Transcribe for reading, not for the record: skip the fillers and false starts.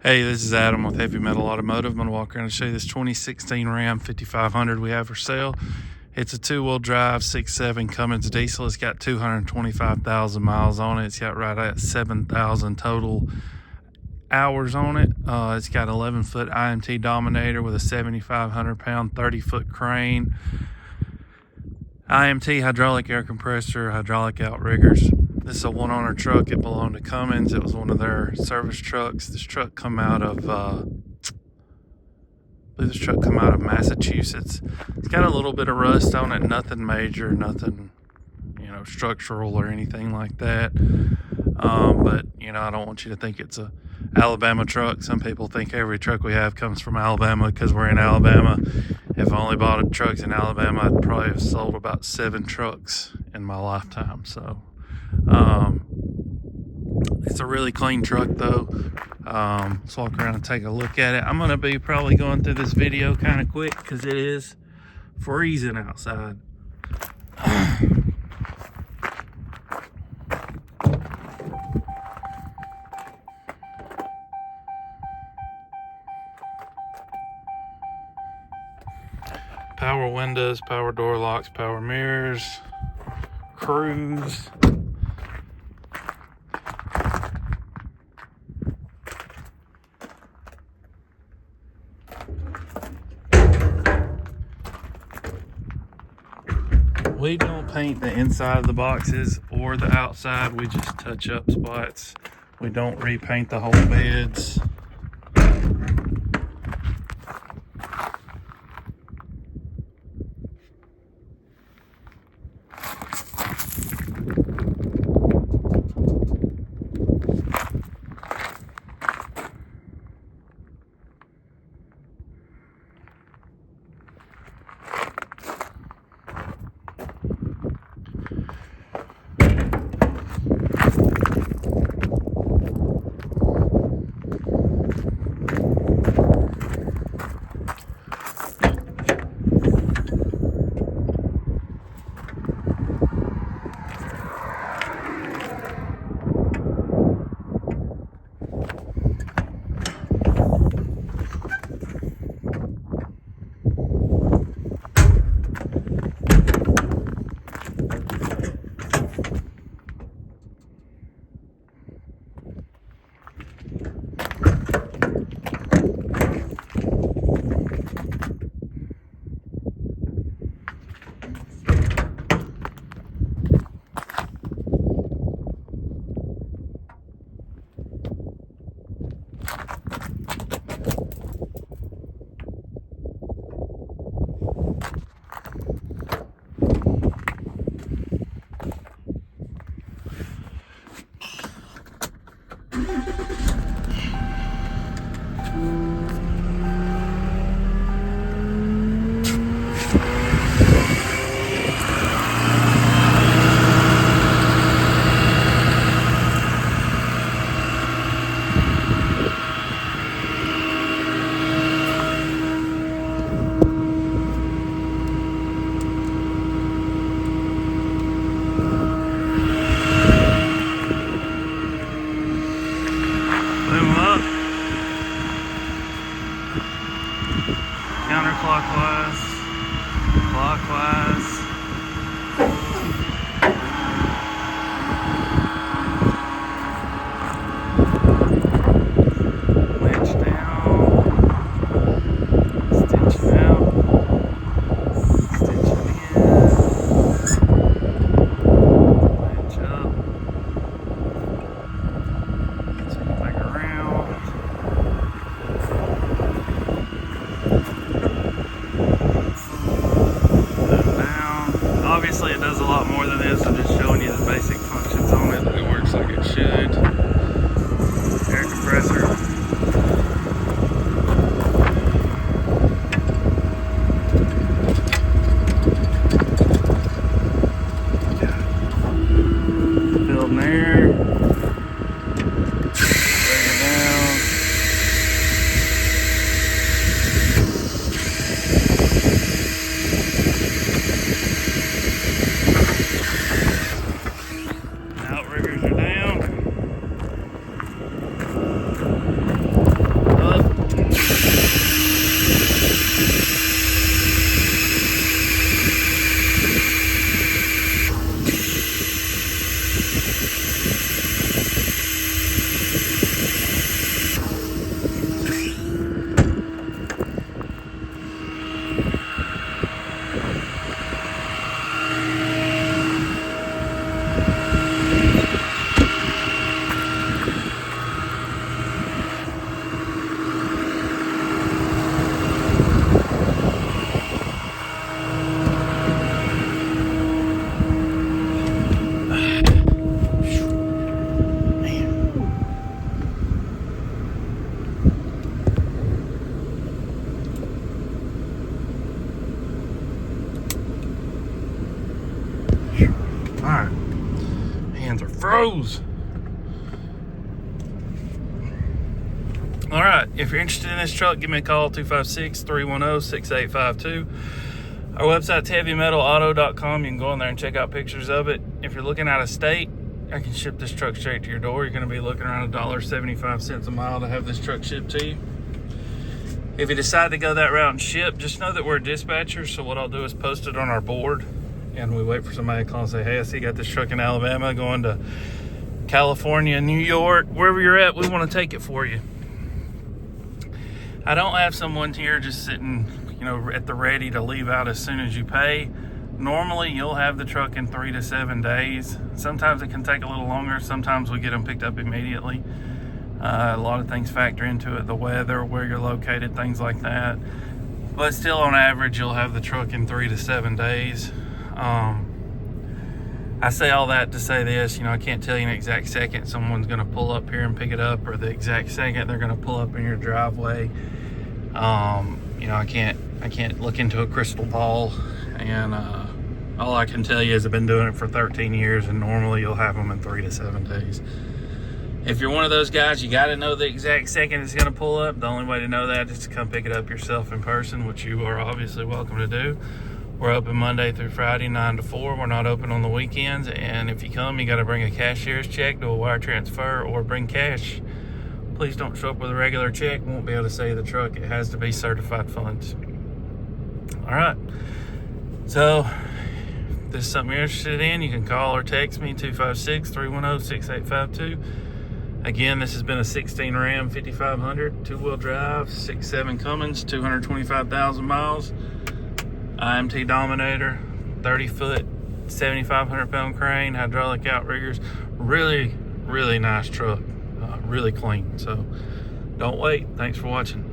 Hey, this is Adam with Heavy Metal Automotive. I'm going to walk around and show you this 2016 Ram 5500 we have for sale. It's a two-wheel drive, 6.7 Cummins diesel. It's got 225,000 miles on it. It's got right at 7,000 total hours on it. It's got 11-foot IMT Dominator with a 7,500-pound, 30-foot crane. IMT hydraulic air compressor, hydraulic outriggers. This is a one-owner truck. It belonged to Cummins. It was one of their service trucks. This truck come out of Massachusetts. It's got a little bit of rust on it, nothing major, nothing structural or anything like that. But I don't want you to think it's a Alabama truck. Some people think every truck we have comes from Alabama because we're in Alabama. If I only bought trucks in Alabama, I'd probably have sold about 7 trucks in my lifetime. So it's a really clean truck though. Let's walk around and take a look at it. I'm gonna be probably going through this video kind of quick because it is freezing outside. Power windows, power door locks, power mirrors, cruise. We don't paint the inside of the boxes or the outside. We just touch up spots. We don't repaint the whole beds. Counterclockwise, clockwise. Winch down, stitch out, stitch in, winch up, take it back around. Down. bros. All right, if you're interested in this truck, give me a call, 256-310-6852. Our website's heavymetalauto.com. You can go in there and check out pictures of it. If you're looking out of state, I can ship this truck straight to your door. You're going to be looking around $1.75 a mile to have this truck shipped to you. If you decide to go that route and ship, just know that we're a dispatcher, so what I'll do is post it on our board, and we wait for somebody to call and say, hey, I see you got this truck in Alabama going to California, New York, wherever you're at, we want to take it for you. I don't have someone here just sitting, at the ready to leave out as soon as you pay. Normally, you'll have the truck in 3 to 7 days. Sometimes it can take a little longer. Sometimes we get them picked up immediately. A lot of things factor into it, the weather, where you're located, things like that. But still, on average, you'll have the truck in 3 to 7 days. I say all that to say this, I can't tell you an exact second someone's going to pull up here and pick it up, or the exact second they're going to pull up in your driveway. I can't look into a crystal ball, and all I can tell you is I've been doing it for 13 years, and normally you'll have them in 3 to 7 days. If you're one of those guys, you got to know the exact second it's going to pull up. The only way to know that is to come pick it up yourself in person, which you are obviously welcome to do. We're open Monday through Friday, 9 to 4. We're not open on the weekends. And if you come, you got to bring a cashier's check, do a wire transfer, or bring cash. Please don't show up with a regular check. Won't be able to sell you the truck. It has to be certified funds. All right. So, if this is something you're interested in, you can call or text me, 256-310-6852. Again, this has been a 16 Ram 5500, two-wheel drive, 6.7 Cummins, 225,000 miles. IMT Dominator, 30-foot, 7,500-pound crane, hydraulic outriggers. Really, really nice truck. Really clean. So don't wait. Thanks for watching.